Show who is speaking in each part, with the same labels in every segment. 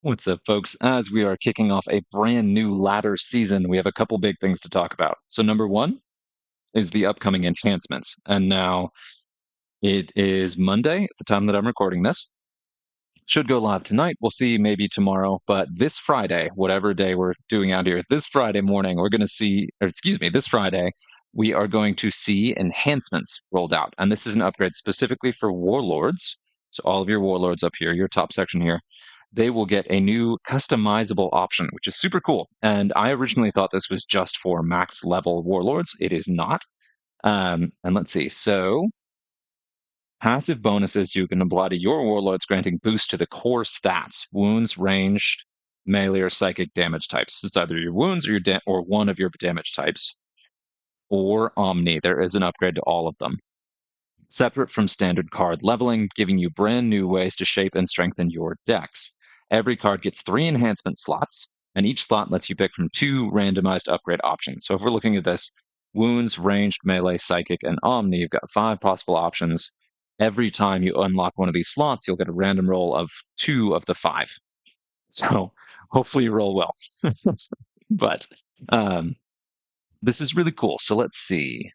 Speaker 1: What's up, folks? As we are kicking off a brand new ladder season, we have a couple big things to talk about. So, number one is the upcoming enhancements. And now it is Monday at the time that I'm recording this. Should go live tonight. We'll see maybe tomorrow. But this Friday, whatever day we're doing out here, this Friday morning, we're going to see, or excuse me, this Friday, we are going to see enhancements rolled out. And this is an upgrade specifically for warlords. So, all of your warlords up here, your top section here, they will get a new customizable option, which is super cool. And I originally thought this was just for max level warlords. It is not. And let's see. So, passive bonuses you can apply to your warlords, granting boost to the core stats: wounds, ranged, melee, or psychic damage types. It's either your wounds or or one of your damage types, or Omni. There is an upgrade to all of them. Separate from standard card leveling, giving you brand new ways to shape and strengthen your decks. Every card gets 3 enhancement slots, and each slot lets you pick from 2 randomized upgrade options. So if we're looking at this, wounds, ranged, melee, psychic, and Omni, you've got 5 possible options. Every time you unlock one of these slots, you'll get a random roll of 2 of the 5. So hopefully you roll well. But this is really cool. So let's see.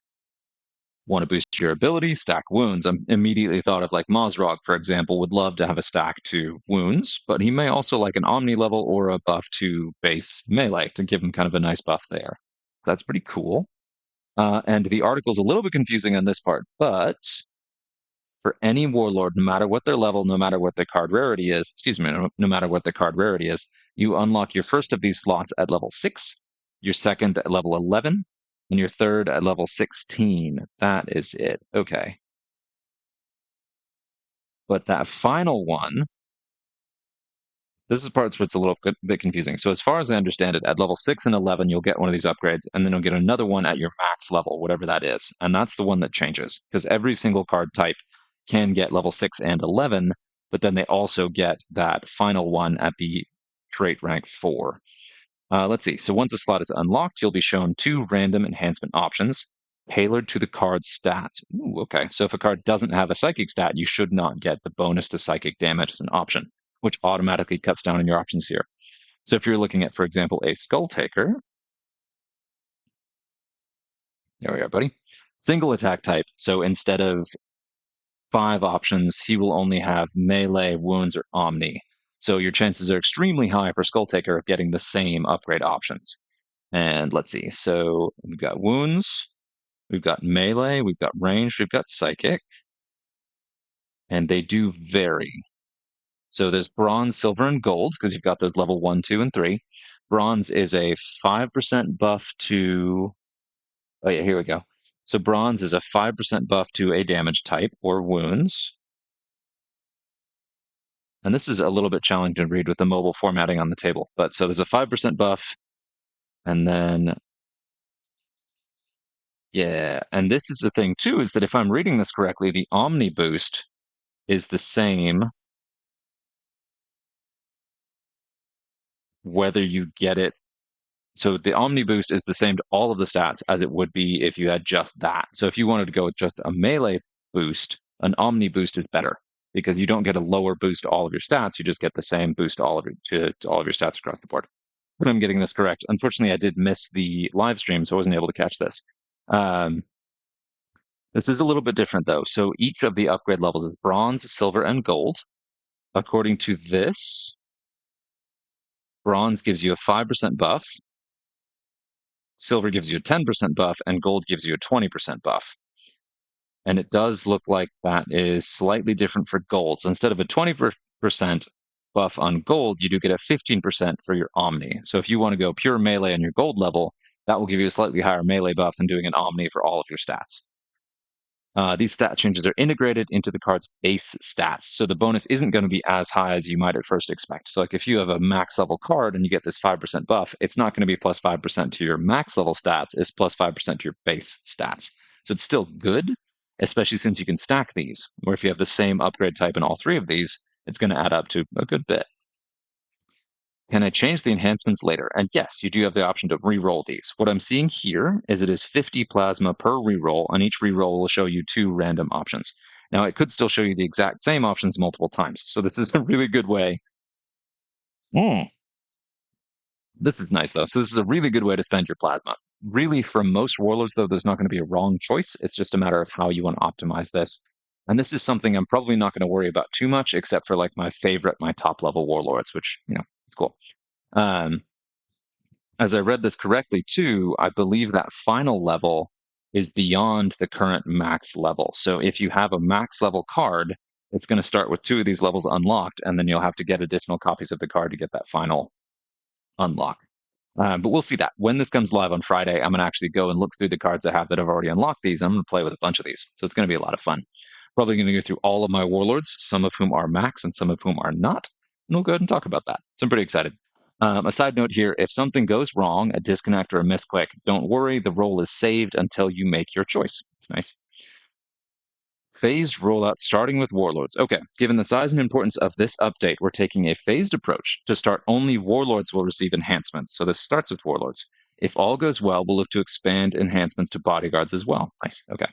Speaker 1: Want to boost your ability, stack wounds. I'm immediately thought of like Mozrog, for example, would love to have a stack to wounds, but he may also like an Omni level or a buff to base melee to give him kind of a nice buff there. That's pretty cool. And the article's a little bit confusing on this part, but for any warlord, no matter what their level, no matter what their card rarity is, no matter what their card rarity is, you unlock your first of these slots at level 6, your second at level 11, and your third at level 16. That is it. Okay. But that final one, this is parts where it's a little bit confusing. So as far as I understand it, at level 6 and 11, you'll get one of these upgrades, and then you'll get another one at your max level, whatever that is. And that's the one that changes, because every single card type can get level 6 and 11, but then they also get that final one at the trait rank 4. Let's see. So once a slot is unlocked, you'll be shown 2 random enhancement options tailored to the card's stats. Ooh, okay. So if a card doesn't have a psychic stat, you should not get the bonus to psychic damage as an option, which automatically cuts down on your options here. So if you're looking at, for example, a Skull Taker, there we are, buddy. Single attack type. So instead of 5 options, he will only have melee, wounds, or Omni. So your chances are extremely high for Skull Taker of getting the same upgrade options. And let's see. So we've got wounds, we've got melee, we've got ranged, we've got psychic, and they do vary. So there's bronze, silver, and gold, because you've got those level 1, 2, and 3. Bronze is a 5% buff to... Oh yeah, here we go. So bronze is a 5% buff to a damage type or wounds. And this is a little bit challenging to read with the mobile formatting on the table. But so there's a 5% buff, and then... Yeah, and this is the thing too, is that if I'm reading this correctly, the Omni boost is the same whether you get it. So the Omni boost is the same to all of the stats as it would be if you had just that. So if you wanted to go with just a melee boost, an Omni boost is better because you don't get a lower boost to all of your stats. You just get the same boost to all of your stats across the board. But I'm getting this correct. Unfortunately, I did miss the live stream, so I wasn't able to catch this. This is a little bit different, though. So each of the upgrade levels is bronze, silver, and gold. According to this, bronze gives you a 5% buff, silver gives you a 10% buff, and gold gives you a 20% buff. And it does look like that is slightly different for gold. So instead of a 20% buff on gold, you do get a 15% for your Omni. So if you want to go pure melee on your gold level, that will give you a slightly higher melee buff than doing an Omni for all of your stats. These stat changes are integrated into the card's base stats, so the bonus isn't going to be as high as you might at first expect. So like if you have a max level card and you get this 5% buff, it's not going to be plus 5% to your max level stats, it's plus 5% to your base stats. So it's still good, especially since you can stack these, or if you have the same upgrade type in all 3 of these, it's going to add up to a good bit. Can I change the enhancements later? And yes, you do have the option to re-roll these. What I'm seeing here is it is 50 plasma per re-roll, and each re-roll will show you 2 random options. Now, it could still show you the exact same options multiple times, so this is a really good way Mm, this is nice though. So this is a really good way to spend your plasma. Really, for most warlords though, there's not going to be a wrong choice. It's just a matter of how you want to optimize this. And this is something I'm probably not going to worry about too much, except for like my top level warlords, which it's cool. Um, as I read this correctly too, I believe that final level is beyond the current max level. So if you have a max level card, it's going to start with two of these levels unlocked, and then you'll have to get additional copies of the card to get that final unlock. But we'll see that. When this comes live on Friday, I'm going to actually go and look through the cards I have that have already unlocked these. I'm going to play with a bunch of these. So it's going to be a lot of fun. Probably going to go through all of my warlords, some of whom are max and some of whom are not. And we'll go ahead and talk about that. So I'm pretty excited. A side note here, if something goes wrong, a disconnect or a misclick, don't worry. The roll is saved until you make your choice. It's nice. Phased rollout starting with warlords. Okay, given the size and importance of this update, we're taking a phased approach. To start, only warlords will receive enhancements. So this starts with warlords. If all goes well, we'll look to expand enhancements to bodyguards as well. Nice. Okay.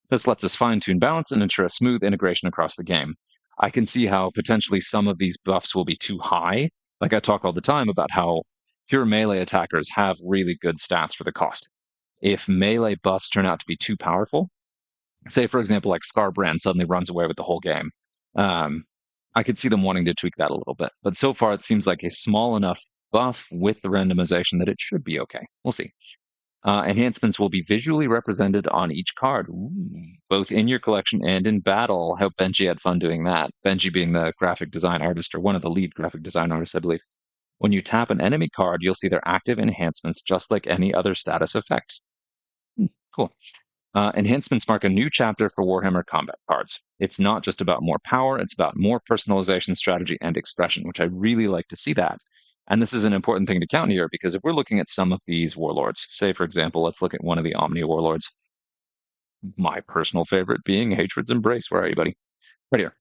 Speaker 1: This lets us fine tune balance and ensure a smooth integration across the game. I can see how potentially some of these buffs will be too high. Like I talk all the time about how pure melee attackers have really good stats for the cost. If melee buffs turn out to be too powerful, say for example like Scarbrand suddenly runs away with the whole game, um, I could see them wanting to tweak that a little bit. But so far it seems like a small enough buff with the randomization that it should be okay. We'll see. Enhancements will be visually represented on each card, both in your collection and in battle. I hope Benji had fun doing that. Benji being the graphic design artist, or one of the lead graphic design artists, I believe. When you tap an enemy card, you'll see their active enhancements just like any other status effect. Cool. Enhancements mark a new chapter for Warhammer combat cards. It's not just about more power, it's about more personalization, strategy, and expression, which I really like to see that. And this is an important thing to count here because if we're looking at some of these warlords, say, for example, let's look at one of the Omni warlords, my personal favorite being Hatred's Embrace. Where are you, buddy? Right here.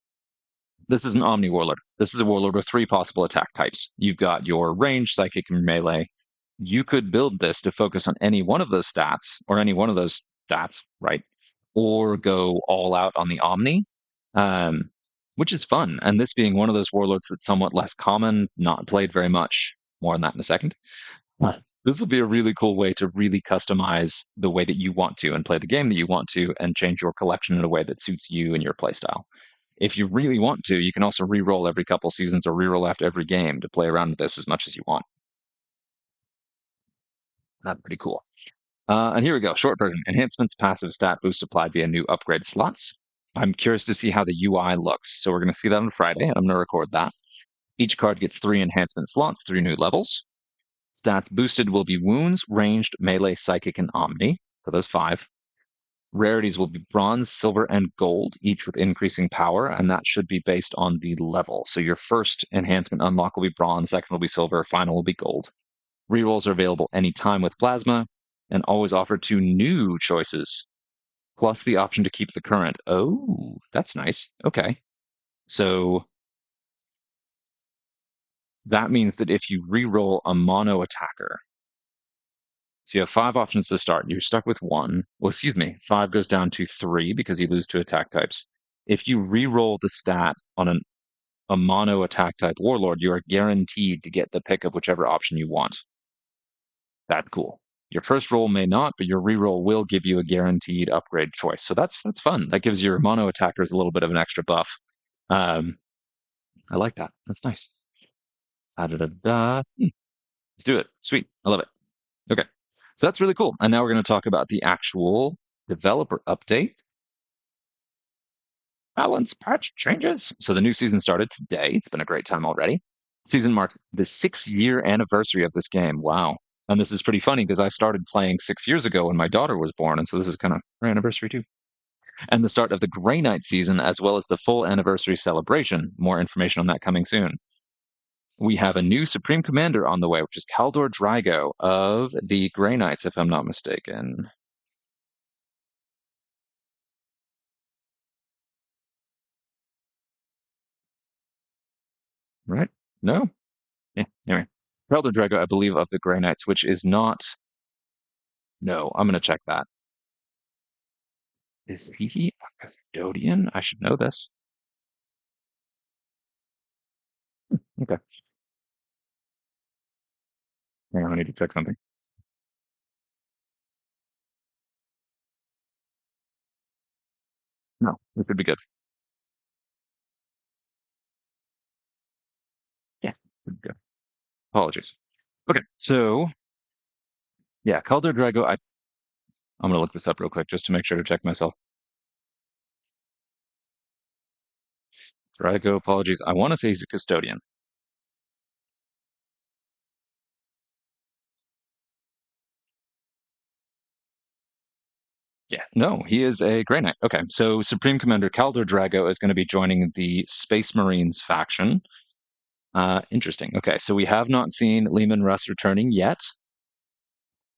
Speaker 1: This is an Omni Warlord. This is a Warlord with three possible attack types. You've got your range, psychic, and melee. You could build this to focus on any one of those stats, or any one of those stats, right? Or go all out on the Omni, um, which is fun. And this being one of those Warlords that's somewhat less common, not played very much. More on that in a second. This will be a really cool way to really customize the way that you want to and play the game that you want to and change your collection in a way that suits you and your playstyle. If you really want to, you can also re-roll every couple seasons or re-roll after every game to play around with this as much as you want. That's pretty cool. And here we go. Short version. Enhancements, passive stat boost applied via new upgrade slots. I'm curious to see how the UI looks. So we're going to see that on Friday, and I'm going to record that. Each card gets 3 enhancement slots, 3 new levels. Stats boosted will be wounds, ranged, melee, psychic, and omni for those 5. Rarities will be bronze, silver, and gold, each with increasing power, and that should be based on the level. So your first enhancement unlock will be bronze, second will be silver, final will be gold. Rerolls are available anytime with plasma, and always offer 2 new choices, plus the option to keep the current. Oh, that's nice. Okay. So that means that if you reroll a mono attacker, so you have 5 options to start. You're stuck with 1. Well, excuse me, 5 goes down to 3 because you lose 2 attack types. If you re-roll the stat on a mono attack type warlord, you are guaranteed to get the pick of whichever option you want. That's cool. Your first roll may not, but your re-roll will give you a guaranteed upgrade choice. So that's fun. That gives your mono attackers a little bit of an extra buff. Um, I like that. That's nice. Da-da-da-da. Let's do it. Sweet. I love it. Okay. So that's really cool. And now we're going to talk about the actual developer update. Balance patch changes. So the new season started today. It's been a great time already. Season marked the 6-year anniversary of this game. Wow. And this is pretty funny because I started playing 6 years ago when my daughter was born. And so this is kind of our anniversary too. And the start of the Grey Knight season, as well as the full anniversary celebration. More information on that coming soon. We have a new Supreme Commander on the way, which is Kaldor Drago of the Grey Knights, if I'm not mistaken. Right? No? Yeah, anyway. Kaldor Drago, I believe, of the Grey Knights, which is not. No, I'm going to check that. Is he a custodian? I should know this. Okay. Hang on, I need to check something. No, this would be good. Yeah, would be good. Apologies. Okay, so yeah, Calder Drago. I'm gonna look this up real quick just to make sure to check myself. Drago, apologies. I want to say he's a custodian. Yeah, no, he is a Grey Knight. Okay, so Supreme Commander Calder Drago is going to be joining the Space Marines faction. Interesting. Okay, so we have not seen Lehman Russ returning yet.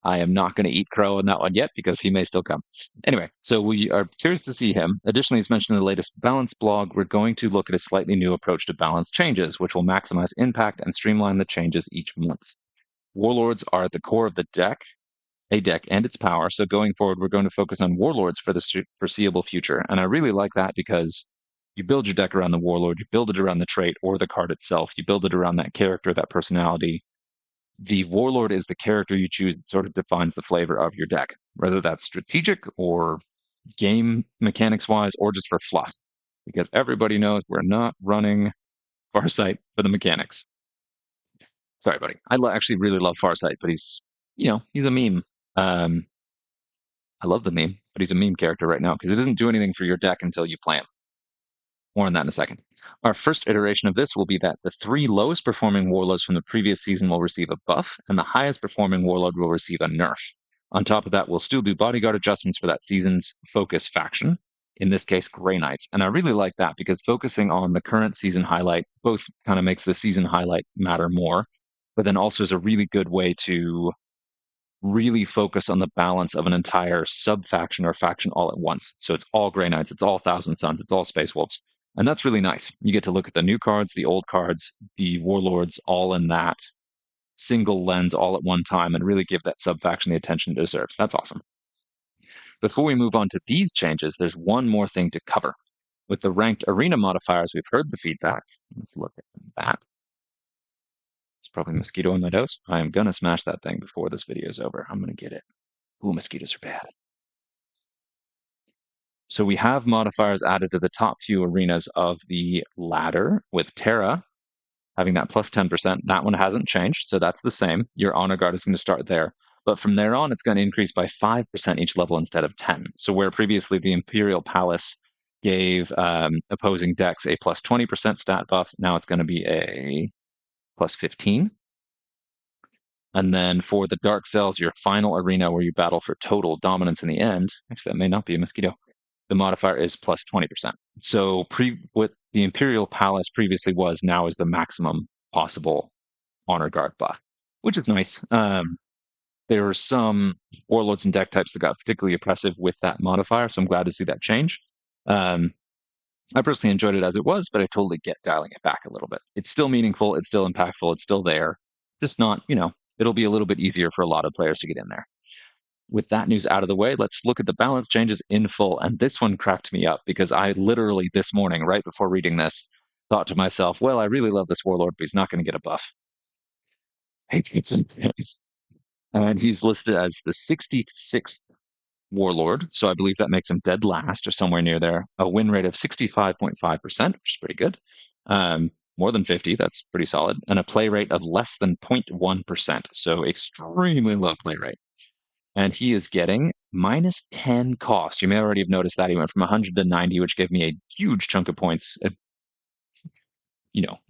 Speaker 1: I am not going to eat crow on that one yet because he may still come. Anyway, so we are curious to see him. Additionally, as mentioned in the latest balance blog, we're going to look at a slightly new approach to balance changes, which will maximize impact and streamline the changes each month. Warlords are at the core of the deck, a deck and its power. So going forward, we're going to focus on warlords for the foreseeable future. And I really like that because you build your deck around the warlord, you build it around the trait or the card itself, you build it around that character, that personality. The warlord is the character you choose, sort of defines the flavor of your deck, whether that's strategic or game mechanics wise or just for fluff. Because everybody knows we're not running Farsight for the mechanics. Sorry, buddy. Actually really love Farsight, but he's a meme. Um, I love the meme, but he's a meme character right now because it doesn't do anything for your deck until you play him. More on that in a second. Our first iteration of this will be that the three lowest performing warlords from the previous season will receive a buff, and the highest performing warlord will receive a nerf. On top of that, we'll still do bodyguard adjustments for that season's focus faction, in this case, Grey Knights. And I really like that because focusing on the current season highlight both kind of makes the season highlight matter more, but then also is a really good way to really focus on the balance of an entire sub faction or faction all at once. So it's all Grey Knights, it's all Thousand Suns, it's all Space Wolves. And that's really nice. You get to look at the new cards, the old cards, the warlords all in that single lens all at one time and really give that sub faction the attention it deserves. That's awesome. Before we move on to these changes, there's one more thing to cover. With the ranked arena modifiers, we've heard the feedback. Let's look at that. It's probably a mosquito in my dose. I am going to smash that thing before this video is over. I'm going to get it. Ooh, mosquitoes are bad. So we have modifiers added to the top few arenas of the ladder with Terra having that plus 10%. That one hasn't changed, so that's the same. Your Honor Guard is going to start there. But from there on, it's going to increase by 5% each level instead of 10. So where previously the Imperial Palace gave opposing decks a plus 20% stat buff, now it's going to be a plus 15. And then for the Dark Cells, your final arena where you battle for total dominance in the end, actually that may not be a mosquito, the modifier is plus 20%. So what the Imperial Palace previously was now is the maximum possible Honor Guard buff, which is nice. There were some warlords and deck types that got particularly oppressive with that modifier, so I'm glad to see that change. I personally enjoyed it as it was, but I totally get dialing it back a little bit. It's still meaningful, it's still impactful, it's still there. Just not, it'll be a little bit easier for a lot of players to get in there. With that news out of the way, let's look at the balance changes in full. And this one cracked me up because I literally this morning, right before reading this, thought to myself, well, I really love this warlord, but he's not going to get a buff. And he's listed as the 66th warlord. So I believe that makes him dead last or somewhere near there. A win rate of 65.5%, which is pretty good. More than 50, that's pretty solid. And a play rate of less than 0.1%. So extremely low play rate. And he is getting minus 10 cost. You may already have noticed that he went from 100 to 90, which gave me a huge chunk of points,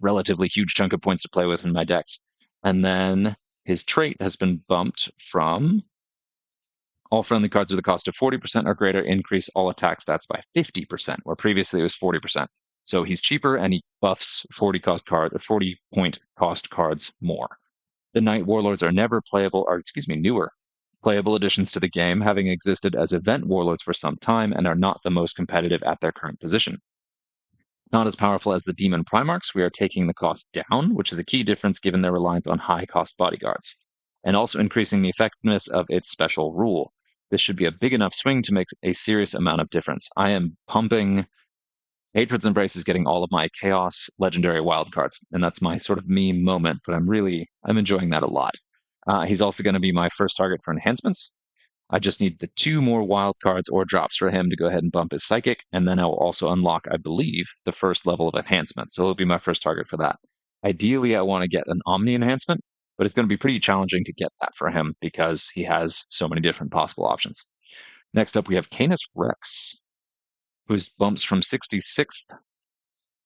Speaker 1: relatively huge chunk of points to play with in my decks. And then his trait has been bumped from all friendly cards with a cost of 40% or greater increase all attack stats by 50%, where previously it was 40%. So he's cheaper and he buffs 40 point cost cards more. The Night Warlords are never playable, or newer playable additions to the game, having existed as event warlords for some time and are not the most competitive at their current position. Not as powerful as the Demon Primarchs, we are taking the cost down, which is a key difference given their reliance on high-cost bodyguards, and also increasing the effectiveness of its special rule. This should be a big enough swing to make a serious amount of difference. I am pumping Hatred's Embrace is getting all of my Chaos Legendary wildcards, and that's my sort of meme moment, but I'm enjoying that a lot. He's also going to be my first target for enhancements. I just need the 2 more wild cards or drops for him to go ahead and bump his psychic, and then I will also unlock, I believe, the first level of enhancement. So he'll be my first target for that. Ideally, I want to get an Omni enhancement, but it's going to be pretty challenging to get that for him because he has so many different possible options. Next up, we have Canis Rex, whose bumps from 66th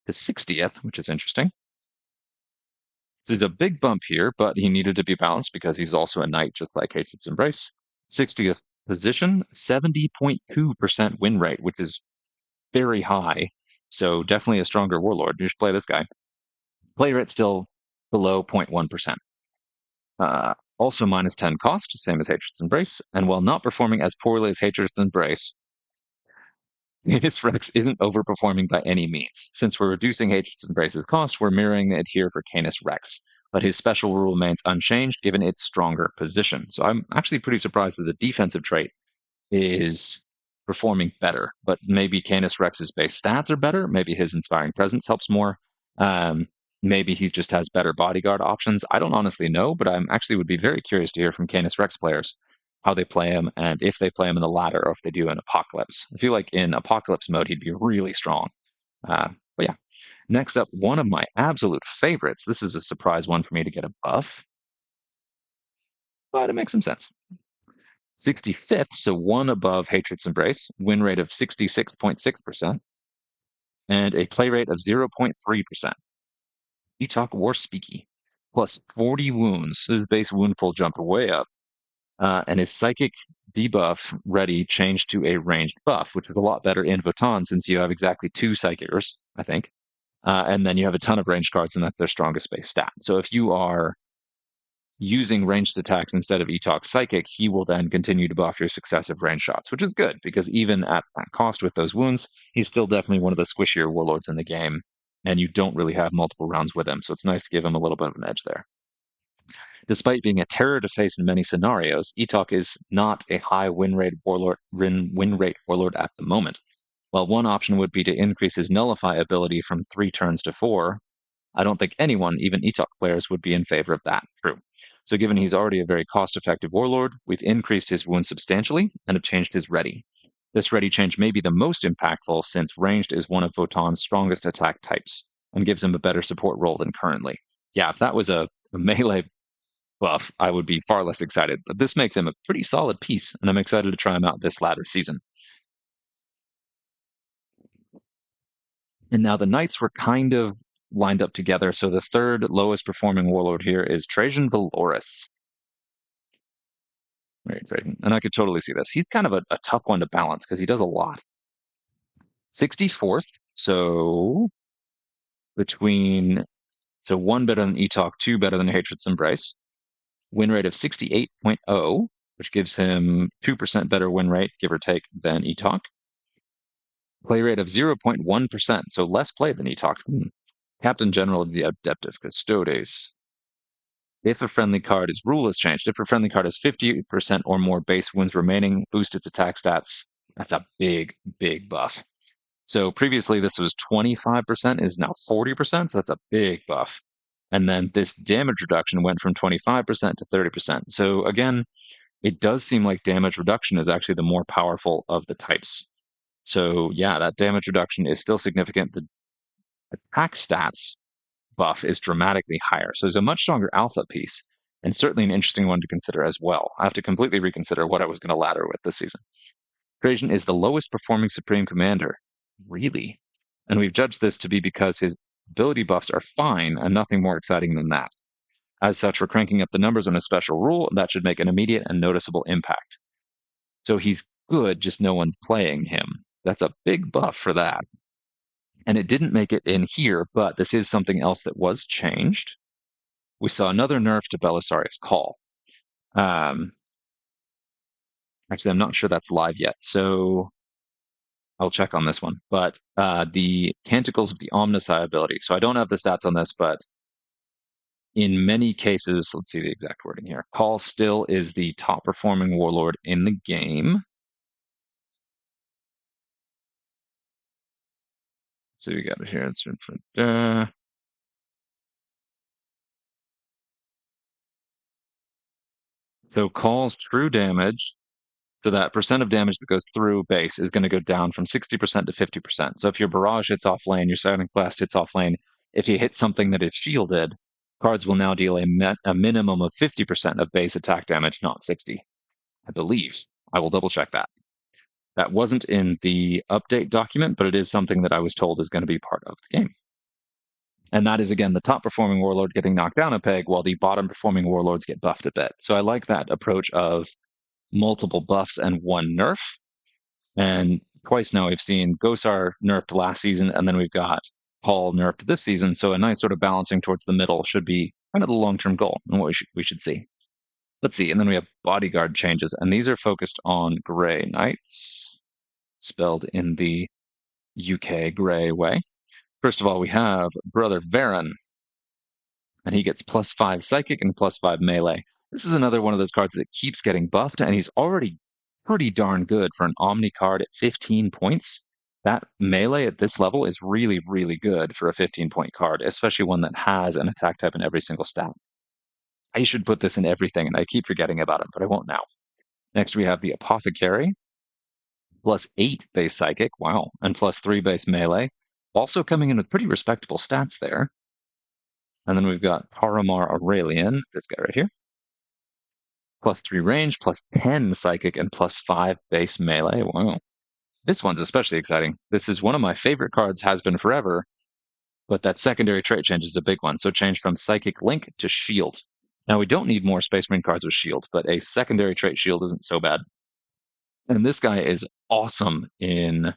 Speaker 1: to 60th, which is interesting. So there's a big bump here, but he needed to be balanced because he's also a knight, just like Hatred's Embrace. 60th position, 70.2% win rate, which is very high. So definitely a stronger Warlord. You should play this guy. Play rate still below 0.1%. Also minus 10 cost, same as Hatred's Embrace. And while not performing as poorly as Hatred's Embrace, Canis Rex isn't overperforming by any means. Since we're reducing Hatred's Embrace's cost, we're mirroring it here for Canis Rex. But his special rule remains unchanged given its stronger position. So I'm actually pretty surprised that the defensive trait is performing better. But maybe Canis Rex's base stats are better. Maybe his Inspiring Presence helps more. Um, maybe he just has better bodyguard options. I don't honestly know, but I'm actually would be very curious to hear from Canis Rex players how they play him and if they play him in the ladder or if they do in Apocalypse. I feel like in Apocalypse mode, he'd be really strong. But yeah, next up, one of my absolute favorites. This is a surprise one for me to get a buff, but it makes some sense. 65th, so one above Hatred's Embrace, win rate of 66.6%, and a play rate of 0.3%. Etok War Speaky, plus 40 wounds. So his base wound pool jumped way up, and his psychic debuff ready changed to a ranged buff, which is a lot better in Votann since you have exactly 2 psychics, I think. And then you have a ton of ranged cards, and that's their strongest base stat. So if you are using ranged attacks instead of Etok's Psychic, he will then continue to buff your successive range shots, which is good because even at that cost with those wounds, he's still definitely one of the squishier warlords in the game, and you don't really have multiple rounds with him, so it's nice to give him a little bit of an edge there. Despite being a terror to face in many scenarios, Etok is not a high win rate warlord at the moment. While one option would be to increase his nullify ability from 3 turns to 4, I don't think anyone, even Etok players, would be in favor of that. True. So given he's already a very cost-effective warlord, we've increased his wounds substantially and have changed his ready. This ready change may be the most impactful since ranged is one of Votann's strongest attack types and gives him a better support role than currently. Yeah, if that was a melee buff, I would be far less excited, but this makes him a pretty solid piece, and I'm excited to try him out this latter season. And now the knights were kind of lined up together. So the third lowest performing warlord here is Trajan Valoris. Right, Trajan. And I could totally see this. He's kind of a tough one to balance because he does a lot. 64th. So between, so 1 better than Etok, 2 better than Hatred's Embrace. Win rate of 68.0, which gives him 2% better win rate, give or take, than Etok. Play rate of 0.1%, so less play than Etok. Captain General of the Adeptus Custodes. If a friendly card is rule has changed, if a friendly card has 50% or more base wounds remaining, boost its attack stats. That's a big, big buff. So previously this was 25%, is now 40%, so that's a big buff. And then this damage reduction went from 25% to 30%. So again, it does seem like damage reduction is actually the more powerful of the types. So yeah, that damage reduction is still significant. The attack stats buff is dramatically higher. So there's a much stronger alpha piece, and certainly an interesting one to consider as well. I have to completely reconsider what I was going to ladder with this season. Trajan is the lowest performing Supreme Commander. Really? And we've judged this to be because his ability buffs are fine and nothing more exciting than that. As such, we're cranking up the numbers on a special rule that should make an immediate and noticeable impact. So he's good, just no one's playing him. That's a big buff for that. And it didn't make it in here, but this is something else that was changed. We saw another nerf to Belisarius Call. Actually, I'm not sure that's live yet, so I'll check on this one. But the Canticles of the Omnissiah ability. So I don't have the stats on this, but in many cases, let's see the exact wording here. Call still is the top performing warlord in the game. So we got it here. It's So calls true damage. So that percent of damage that goes through base is going to go down from 60% to 50%. So if your barrage hits off lane, your Silent Blast hits off lane, if you hit something that is shielded, cards will now deal a minimum of 50% of base attack damage, not 60. I believe. I will double check that. That wasn't in the update document, but it is something that I was told is going to be part of the game. And that is, again, the top performing Warlord getting knocked down a peg while the bottom performing Warlords get buffed a bit. So I like that approach of multiple buffs and one nerf. And twice now we've seen Gosar nerfed last season, and then we've got Paul nerfed this season. So a nice sort of balancing towards the middle should be kind of the long-term goal and what we should see. Let's see. And then we have bodyguard changes, and these are focused on Grey Knights, spelled in the UK Grey way. First of all, we have Brother Varen, and he gets +5 psychic and +5 melee. This is another one of those cards that keeps getting buffed, and he's already pretty darn good for an Omni card at 15 points. That melee at this level is really, really good for a 15-point card, especially one that has an attack type in every single stat. I should put this in everything, and I keep forgetting about it, but I won't now. Next, we have the Apothecary, +8 base psychic, wow, and +3 base melee. Also coming in with pretty respectable stats there. And then we've got Paramar Aurelian, this guy right here. +3 range, +10 psychic, and +5 base melee. Wow. This one's especially exciting. This is one of my favorite cards, has been forever, but that secondary trait change is a big one. So change from Psychic Link to Shield. Now, we don't need more Space Marine cards with Shield, but a secondary trait Shield isn't so bad. And this guy is awesome in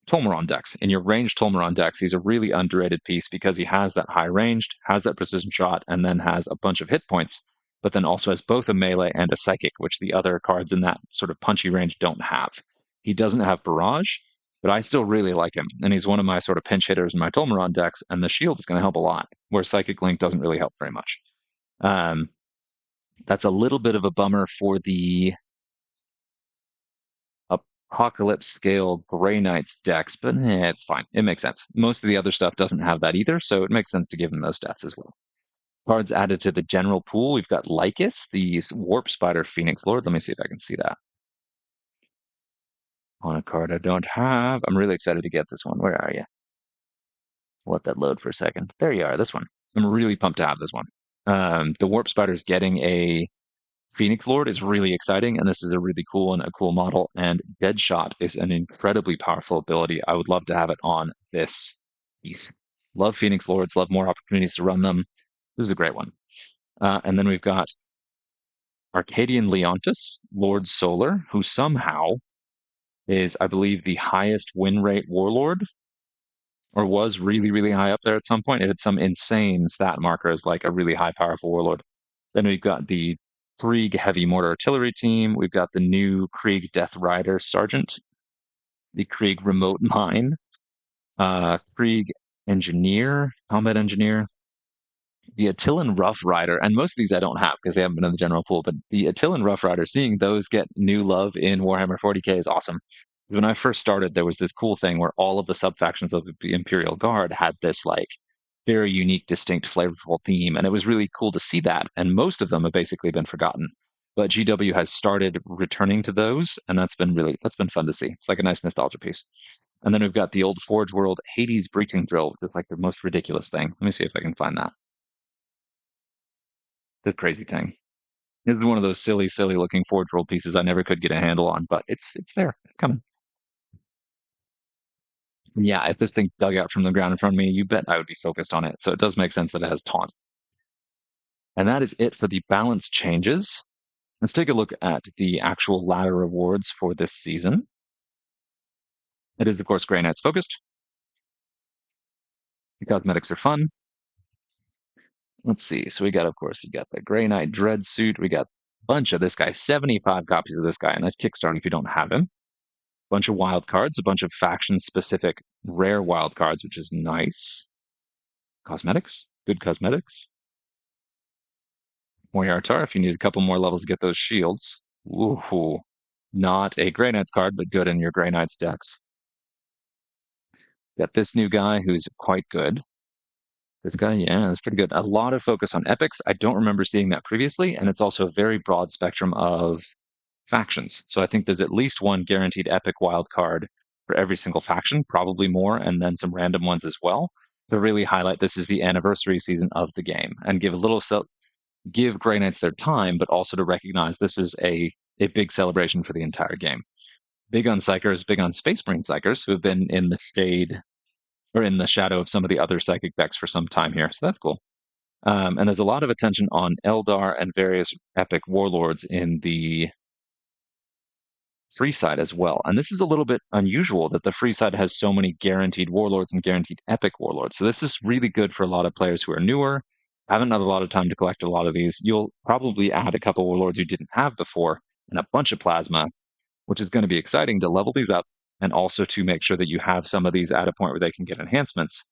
Speaker 1: Tolmaron decks. In your ranged Tolmaron decks, he's a really underrated piece because he has that high ranged, has that precision shot, and then has a bunch of hit points, but then also has both a melee and a psychic, which the other cards in that sort of punchy range don't have. He doesn't have barrage, but I still really like him, and he's one of my sort of pinch hitters in my Tolmaron decks, and the shield is going to help a lot, where Psychic Link doesn't really help very much. That's a little bit of a bummer for the Apocalypse scale Grey Knights decks, but it's fine. It makes sense. Most of the other stuff doesn't have that either, so it makes sense to give them those stats as well. Cards added to the general pool, we've got Lycus, the Warp Spider Phoenix Lord. Let me see if I can see that. On a card I don't have. I'm really excited to get this one. Where are you? Let that load for a second. There you are, this one. I'm really pumped to have this one. The Warp Spider's getting a Phoenix Lord is really exciting, and this is a really cool and a cool model. And Deadshot is an incredibly powerful ability. I would love to have it on this piece. Love Phoenix Lords, love more opportunities to run them. This is a great one. And then we've got Arcadian Leontis, Lord Solar, who somehow is, I believe, the highest win rate warlord, or was really, really high up there at some point. It had some insane stat markers, like a really high, powerful warlord. Then we've got the Krieg Heavy Mortar Artillery Team. We've got the new Krieg Death Rider Sergeant, the Krieg Remote Mine, Krieg Engineer, Combat Engineer, the Attilan Rough Rider, and most of these I don't have because they haven't been in the general pool, but the Attilan Rough Rider, seeing those get new love in Warhammer 40k is awesome. When I first started, there was this cool thing where all of the sub-factions of the Imperial Guard had this like very unique, distinct, flavorful theme, and it was really cool to see that, and most of them have basically been forgotten. But GW has started returning to those, and that's been fun to see. It's like a nice nostalgia piece. And then we've got the old Forge World Hades Breaching Drill, which is like the most ridiculous thing. Let me see if I can find that. This crazy thing. This is one of those silly, silly looking Forge World pieces I never could get a handle on, but it's there. It's coming. Yeah, if this thing dug out from the ground in front of me, you bet I would be focused on it. So it does make sense that it has taunt. And that is it for the balance changes. Let's take a look at the actual ladder rewards for this season. It is, of course, Grey Knights focused. The cosmetics are fun. Let's see. So we got, of course, you got the Grey Knight Dread Suit. We got a bunch of this guy, 75 copies of this guy. A nice Kickstarter if you don't have him. A bunch of wild cards, a bunch of faction-specific rare wild cards, which is nice. Cosmetics, good cosmetics. Moriartar, if you need a couple more levels to get those shields. Ooh, not a Grey Knights card, but good in your Grey Knights decks. Got this new guy who's quite good. This guy, yeah, that's pretty good. A lot of focus on epics. I don't remember seeing that previously, and it's also a very broad spectrum of factions. So I think there's at least one guaranteed epic wild card for every single faction, probably more, and then some random ones as well to really highlight this is the anniversary season of the game and give a little give Grey Knights their time, but also to recognize this is a big celebration for the entire game. Big on Psychers, big on Space Marine Psychers, who have been in the shade or in the shadow of some of the other psychic decks for some time here. So that's cool. And there's a lot of attention on Eldar and various epic warlords in the free side as well. And this is a little bit unusual that the free side has so many guaranteed warlords and guaranteed epic warlords. So this is really good for a lot of players who are newer, haven't had a lot of time to collect a lot of these. You'll probably add a couple warlords you didn't have before and a bunch of plasma, which is going to be exciting to level these up and also to make sure that you have some of these at a point where they can get enhancements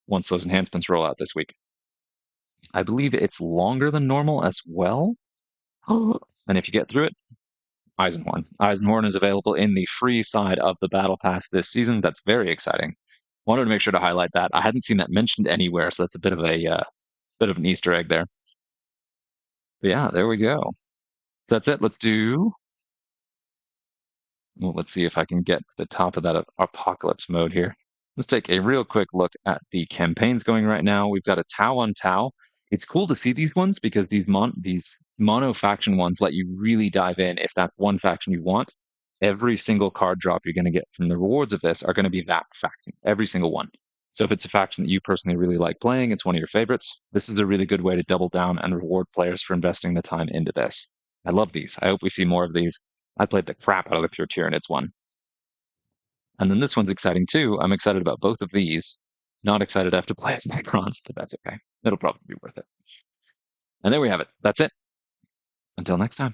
Speaker 1: once those enhancements roll out this week. I believe it's longer than normal as well. And if you get through it, Eisenhorn. Eisenhorn is available in the free side of the Battle Pass this season. That's very exciting. Wanted to make sure to highlight that. I hadn't seen that mentioned anywhere, so that's a bit of an Easter egg there. But yeah, there we go. That's it. Well, let's see if I can get to the top of that apocalypse mode here. Let's take a real quick look at the campaigns going right now. We've got a Tau on Tau. It's cool to see these ones because these mono faction ones let you really dive in if that's one faction you want. Every single card drop you're going to get from the rewards of this are going to be that faction, every single one. So if it's a faction that you personally really like playing, it's one of your favorites, this is a really good way to double down and reward players for investing the time into this. I love these. I hope we see more of these. I played the crap out of the Pure Tyranids one. And then this one's exciting too. I'm excited about both of these. Not excited to have to play as Necrons, but that's okay. It'll probably be worth it. And there we have it. That's it. Until next time.